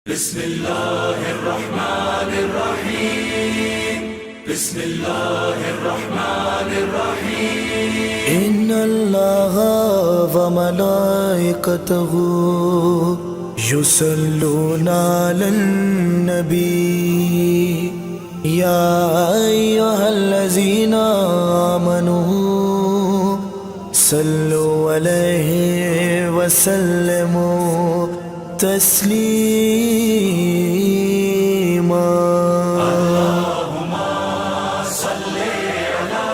بسم اللہ الرحمن الرحیم بسم اللہ الرحمن الرحیم ان اللہ وملائکتہ یصلون علی النبی یا ایھا الذین آمنوا صلوا علیہ وسلموا تسلیما اللہم صلی علی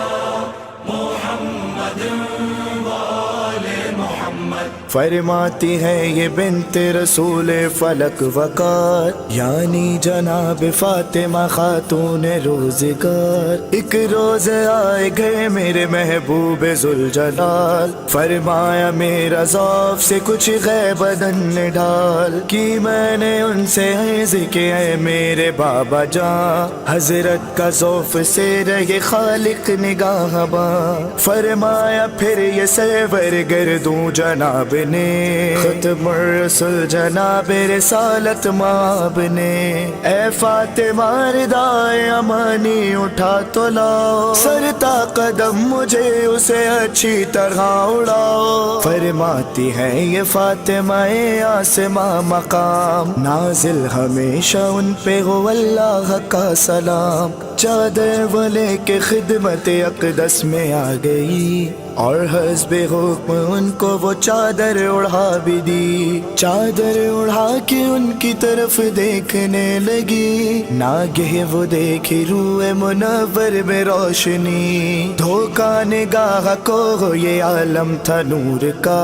محمد وآل محمد۔ فرماتی ہے یہ بنت رسول فلک وقار، یعنی جناب فاطمہ خاتون روزگار۔ ایک روز آئے گئے میرے محبوب ذوالجلال، فرمایا میرا ذوف سے کچھ غیب بدن ڈال، کی میں نے ان سے عرض کہ اے میرے بابا جان، حضرت کا ذوف سے رہے خالق نگاہ باں۔ فرمایا پھر یہ سیور گردوں جناب نے، ختم الرسل جناب رسالت ماب نے، اے فاطمہ ردائے امانی اٹھا تو لاؤ، سرتا قدم مجھے اسے اچھی طرح اڑاؤ۔ فرماتی ہے یہ فاطمہ آسماں مقام، نازل ہمیشہ ان پہ ہو اللہ کا سلام۔ چادر وہ لے کے خدمت اقدس میں آ گئی، اور حسب حکم ان کو وہ چادر اڑھا بھی دی۔ چادر اڑھا کے ان کی طرف دیکھنے لگی، ناگہ وہ دیکھی روح منور میں روشنی، دھوکا نگاہ کو یہ عالم تھا نور کا،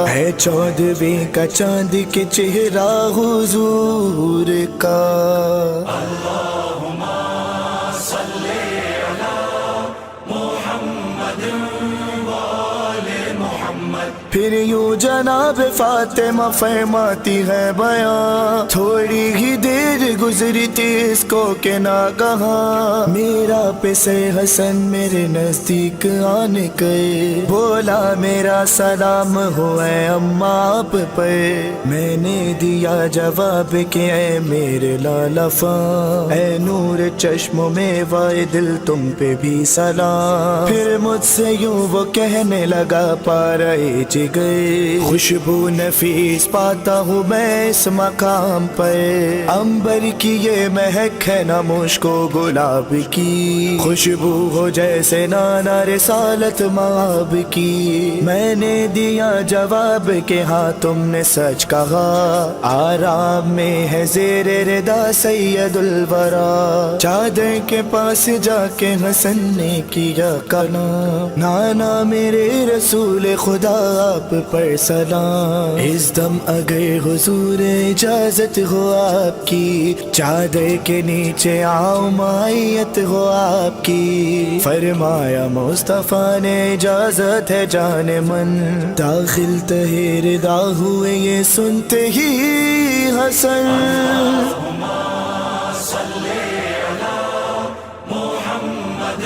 ہے 14ویں کا چاند کے چہرہ حضور کا۔ اللہم صلی علی محمد وآل محمد۔ پھر یوں جناب فاطمہ فرماتی ہے بیان، تھوڑی ہی دیر گزری تھی اس کو کہ ناگہاں میرا پسر حسن میرے نزدیک آنے گئے، بولا میرا سلام ہو اے اماں آپ پر۔ میں نے دیا جواب کہ اے میرے لالا فاں، اے نور چشموں میں وائے دل تم پہ بھی سلام۔ پھر مجھ سے یوں وہ کہنے لگا پارے جگر، خوشبو نفیس پاتا ہوں میں اس مقام پر، عنبر کی یہ مہک ہے نہ مشک و گلاب کی، خوشبو ہو جیسے نانا رسالت مآب کی۔ میں نے دیا جواب کہ ہاں تم نے سچ کہا، آرام میں ہے زیر ردا سید الورا۔ چادر کے پاس جا کے حسن نے کیا کلام، نانا میرے رسول خدا آپ پر سلام، اس دم اگر حضور اجازت ہو آپ کی، چادر کے نیچے آؤ معیت ہو آپ کی۔ فرمایا مصطفیٰ نے اجازت ہے جان من، داخل تہیر دا ہوئے یہ سنتے ہی حسن۔ اللہم صلی علی محمد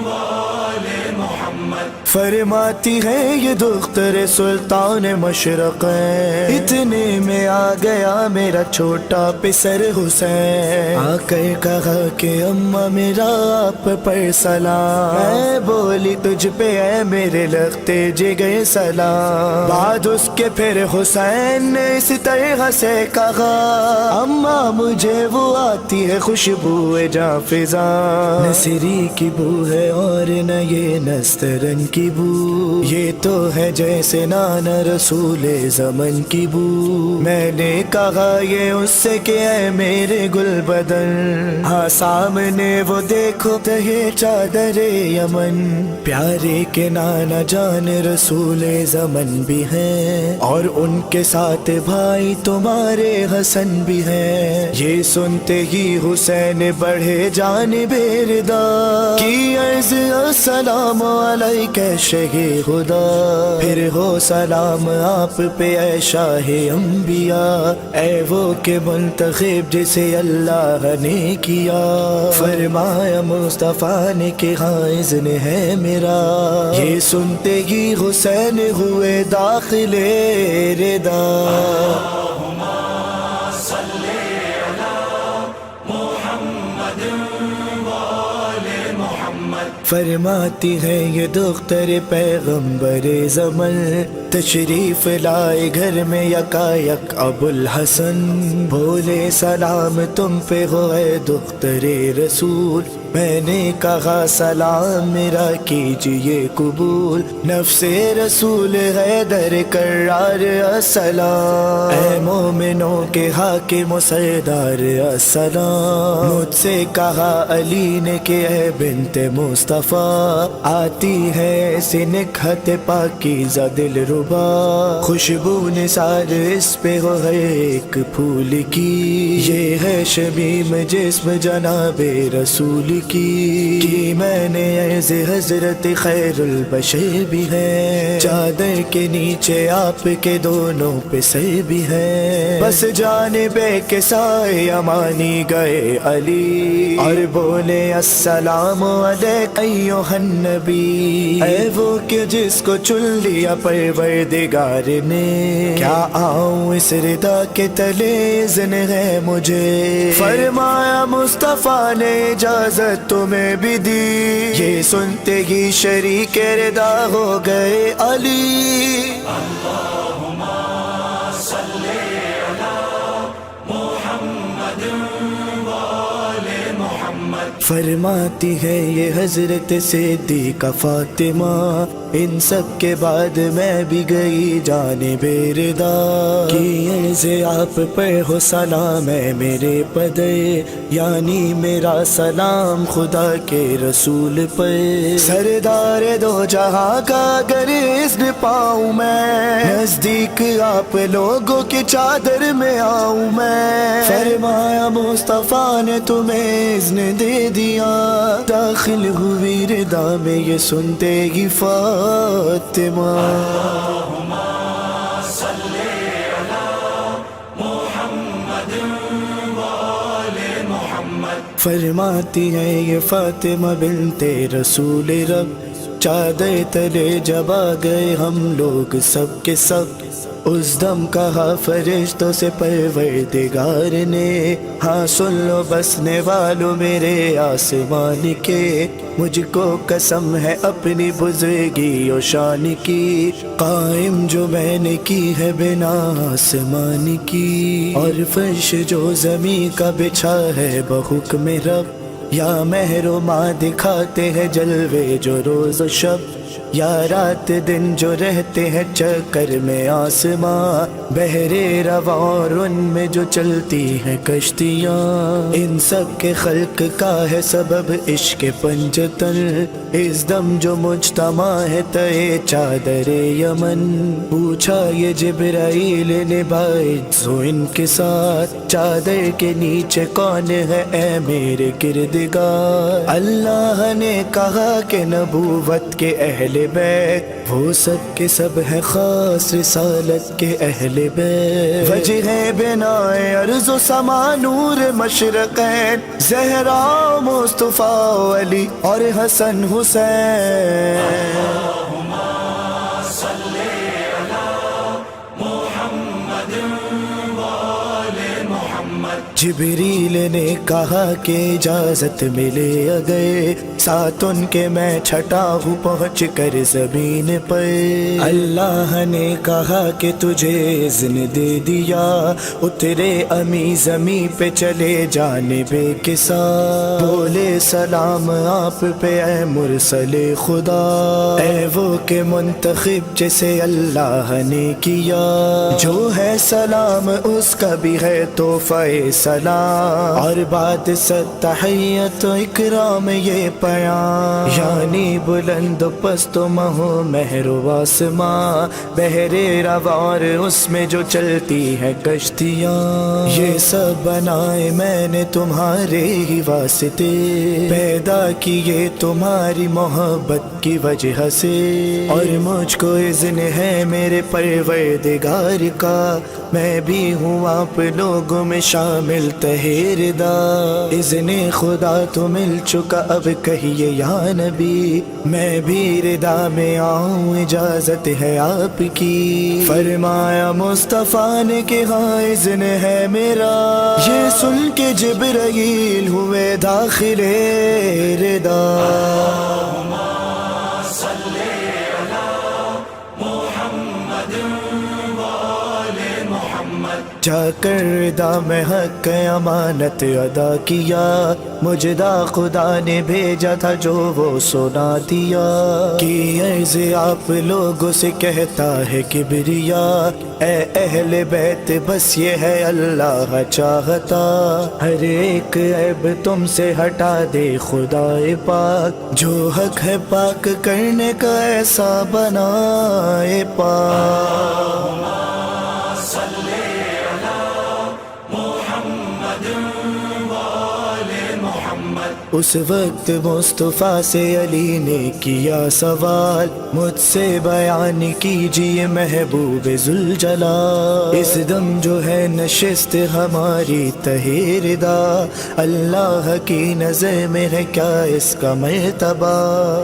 وآل محمد۔ فرماتی ہے یہ دختر سلطان مشرق ہے، اتنے میں آ گیا میرا چھوٹا پسر حسین، آ کر کہا کہ اماں میرا آپ پر سلام۔ میں بولی تجھ پہ اے میرے لگتے جگر سلام۔ بعد اس کے پھر حسین نے اس طرح سے کہا، اماں مجھے وہ آتی ہے خوشبو جاں فضاں، نہ سری کی بو ہے اور نہ یہ نسترن کی بو، یہ تو ہے جیسے نانا رسول زمن کی بو۔ میں نے کہا یہ اس سے کہ اے میرے گل بدن، ہاں سامنے وہ دیکھو تہے چادر یمن، پیارے کے نانا جان رسول زمن بھی ہیں، اور ان کے ساتھ بھائی تمہارے حسن بھی ہیں۔ یہ سنتے ہی حسین بڑھے جانب ردا، کی عرض السلام علیکہ شہی خدا، پھر ہو سلام آپ پہ اے شاہ انبیاء، اے وہ کہ منتخب جسے اللہ نے کیا۔ فرمایا مصطفیٰ نے کہ ہاں اذن ہے میرا، یہ سنتے ہی حسین ہوئے داخل ردا۔ اللہم صلی فرماتی ہے یہ دختر پیغمبر زمن، تشریف لائے گھر میں یکایک ابو الحسن، بولے سلام تم پہ ہو اے دختر رسول، میں نے کہا سلام میرا کیجئے قبول، نفس رسول حیدر کرار السلام، اے مومنوں کے حاکم و سردار السلام، مجھ سے کہا علی نے کہ اے بنت مصطفیٰ، آتی ہے سنکھت پاکیزہ دل ربا، خوشبو نثار اس پہ ہو ہے ایک پھول کی، یہ ہے شمیم جسم جناب رسول کی میں نے عرض حضرت خیر البشر بھی ہے، چادر کے نیچے آپ کے دونوں پہ سر بھی ہے، بس جانب کے سائے امانی گئے علی، اور بولے السلام علیک ایھا النبی، اے وہ کہ جس کو چن لیا پروردگار نے، کیا آؤں اس ردا کے تلے اذن ہے مجھے، فرمایا مصطفیٰ نے اجازت تمہیں بھی دی، یہ سنتے ہی شریک ردا ہو گئے علی، اللہم صلی علی محمد وآل محمد۔ فرماتی ہے یہ حضرت صدیقہ فاطمہ، ان سب کے بعد میں بھی گئی جانب ردا، کی عرض آپ پر ہو سلام ہے میرے پدر، یعنی میرا سلام خدا کے رسول پر، سردار دو جہاں کا اگر اذن پاؤں میں، نزدیک آپ لوگوں کی چادر میں آؤں میں، فرمایا مصطفیٰ نے تمہیں اذن دے دیا، داخل ہوئی ردا میں یہ سنتے ہی فاطمہ، اللہم صلی علی محمد وآل محمد۔ فرماتی ہے یہ فاطمہ بنت رسول رب، چادر تلے جب آ گئے ہم لوگ سب کے سب، اس دم کہا فرشتوں سے پروردگار نے، ہاں سن لو بسنے والوں میرے آسمان کے، مجھ کو قسم ہے اپنی بزرگی و شان کی، قائم جو میں نے کی ہے بنا آسمان کی، اور فرش جو زمین کا بچھا ہے بحکم رب، یا مہر و ماں دکھاتے ہیں جلوے جو روز و شب، یا رات دن جو رہتے ہیں چکر میں آسماں، بحرے رواں اور ان میں جو چلتی ہیں کشتیاں، ان سب کے خلق کا ہے سبب عشق پنجتن، اس دم جو مجتمع ہے تے چادر یمن، پوچھا یہ جبرائیل نے باعث ان کے ساتھ، چادر کے نیچے کون ہے اے میرے کردگار، اللہ نے کہا کہ نبوت کے اہل بیت وہ سب کے سب ہے خاص رسالت کے اہل بیت، وجہ بنا ارض و سما نور مشرقین، زہرا مصطفیٰ علی اور حسن حسین، اللہم صلی علی محمد وآل محمد۔ جبریل نے کہا کہ اجازت ملے اگر، ساتھ ان کے میں چھٹا ہوں پہنچ کر زمین پر، اللہ نے کہا کہ تجھے اذن دے دیا، اترے امی زمین پہ چلے جانب کے ساتھ، بولے سلام آپ پہ اے مرسل خدا، اے وہ کہ منتخب جسے اللہ نے کیا، جو ہے سلام اس کا بھی ہے تحفہ سلام، اور بعد ست تحیت و اکرام یہ پیام، یعنی بلند و پست و مہو مہر و آسماں، بحرے رواں اور اس میں جو چلتی ہے کشتیاں، یہ سب بنائے میں نے تمہارے ہی واسطے، پیدا کیے تمہاری محبت کی وجہ سے، اور مجھ کو اذن ہے میرے پروردگار کا، میں بھی ہوں آپ لوگوں میں شامل تہردا، اذن خدا تو مل چکا اب کہیے یا نبی، میں بھی ردا میں آؤں اجازت ہے آپ کی، فرمایا مصطفیٰ نے کہ ہاں اذن ہے میرا، یہ سن کے جبرائیل ہوئے داخل ردا، جا کر ردا میں حق امانت ادا کیا، مجدہ خدا نے بھیجا تھا جو وہ سنا دیا، کی عرض آپ لوگوں سے کہتا ہے کبریا، اے اہل بیت بس یہ ہے اللہ چاہتا، ہر ایک عیب تم سے ہٹا دے خدا پاک، جو حق ہے پاک کرنے کا ایسا بنائے پاک۔ اس وقت مصطفیٰ سے علی نے کیا سوال، مجھ سے بیان کیجئے محبوب ذوالجلال، اس دم جو ہے نشست ہماری تہردا، اللہ کی نظر میں ہے کیا اس کا مرتبہ؟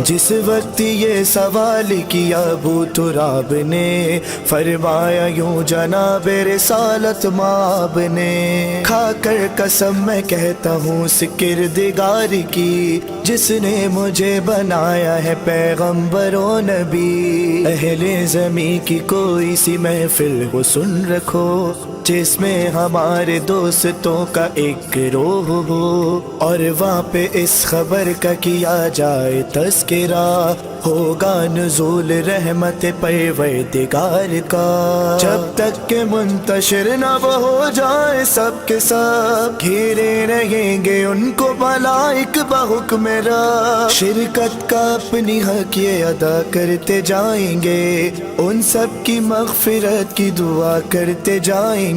جس وقت یہ سوال کیا ابو تراب نے، فرمایا یوں جناب رسالت مآب نے، کھا کر قسم میں کہتا ہوں اس کردگار کی جس نے مجھے بنایا ہے پیغمبر و نبی، اہل زمین کی کوئی سی محفل کو سن رکھو جس میں ہمارے دوستوں کا ایک گروہ ہو، اور وہاں پہ اس خبر کا کیا جائے تذکرہ، ہوگا نزول رحمت پروردگار کا، جب تک کہ منتشر نہ وہ ہو جائے سب کے سب، گھیرے رہیں گے ان کو ملائک بحکم رب، شرکت کا اپنی حق یہ ادا کرتے جائیں گے، ان سب کی مغفرت کی دعا کرتے جائیں گے۔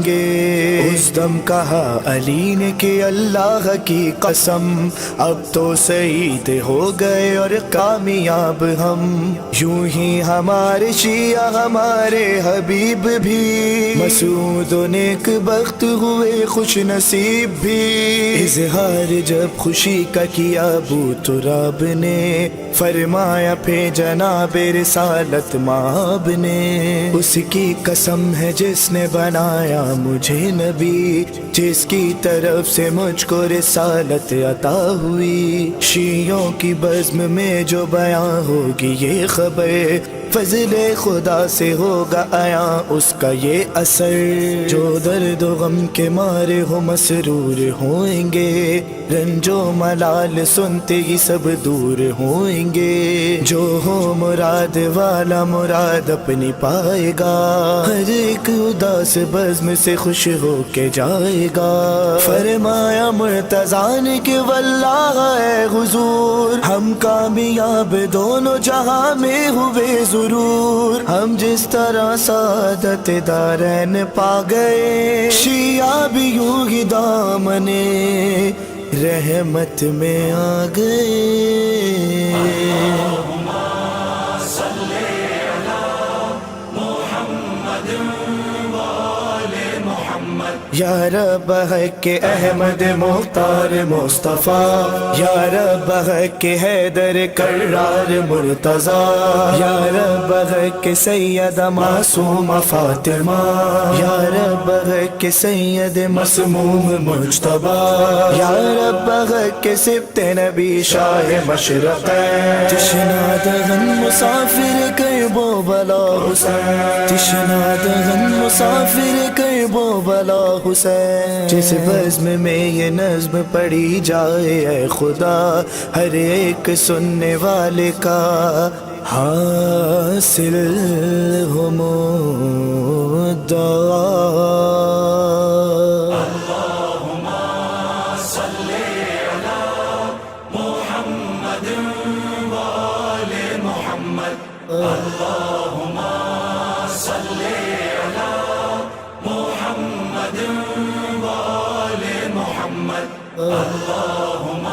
اس دم کہا علی نے کہ اللہ کی قسم اب تو سعید ہو گئے اور کامیاب ہم، یوں ہی ہمارے شیعہ ہمارے حبیب بھی مسعود و نیک بخت ہوئے خوش نصیب بھی، اظہار جب خوشی کا کیا ابو تراب نے، فرمایا پھر جناب رسالت مآب نے، اس کی قسم ہے جس نے بنایا مجھے نبی، جس کی طرف سے مجھ کو رسالت عطا ہوئی، شیعوں کی بزم میں جو بیان ہوگی یہ خبر، فضل خدا سے ہوگا آیا اس کا یہ اثر، جو درد و غم کے مارے ہو مسرور ہوئیں گے، رنج و ملال سنتے ہی سب دور ہوئیں گے، جو ہو مراد والا مراد اپنی پائے گا، ہر ایک اداس بزم سے خوش ہو کے جائے گا، فرمایا مرتضیٰ نے کہ واللہ اے حضور ہم کامیاب دونوں جہاں میں ہوئے ضرور، ہم جس طرح سعادت دارین پا گئے، شیعہ بھی یوں ہی دامنے رحمت میں آ گئے۔ یا رب حق احمد مختار مصطفیٰ، یا رب حق حیدر کرار مرتضیٰ، یا رب حق سید معصوم فاطمہ، یا رب حق سید مسموم مجتبی، یا رب حق سبط نبی شاہ مشرق، تشنا دغن مسافر کربو بلا حسین، تشنا دغن مسافر کربو بلا حسین، جس بزم میں یہ نظم پڑھی جائے اے خدا، ہر ایک سننے والے کا حاصل ہو مدعا۔ اللہم صلی علی محمد وآل محمد، اللہم صلی علی محمد وآل محمد، اللہم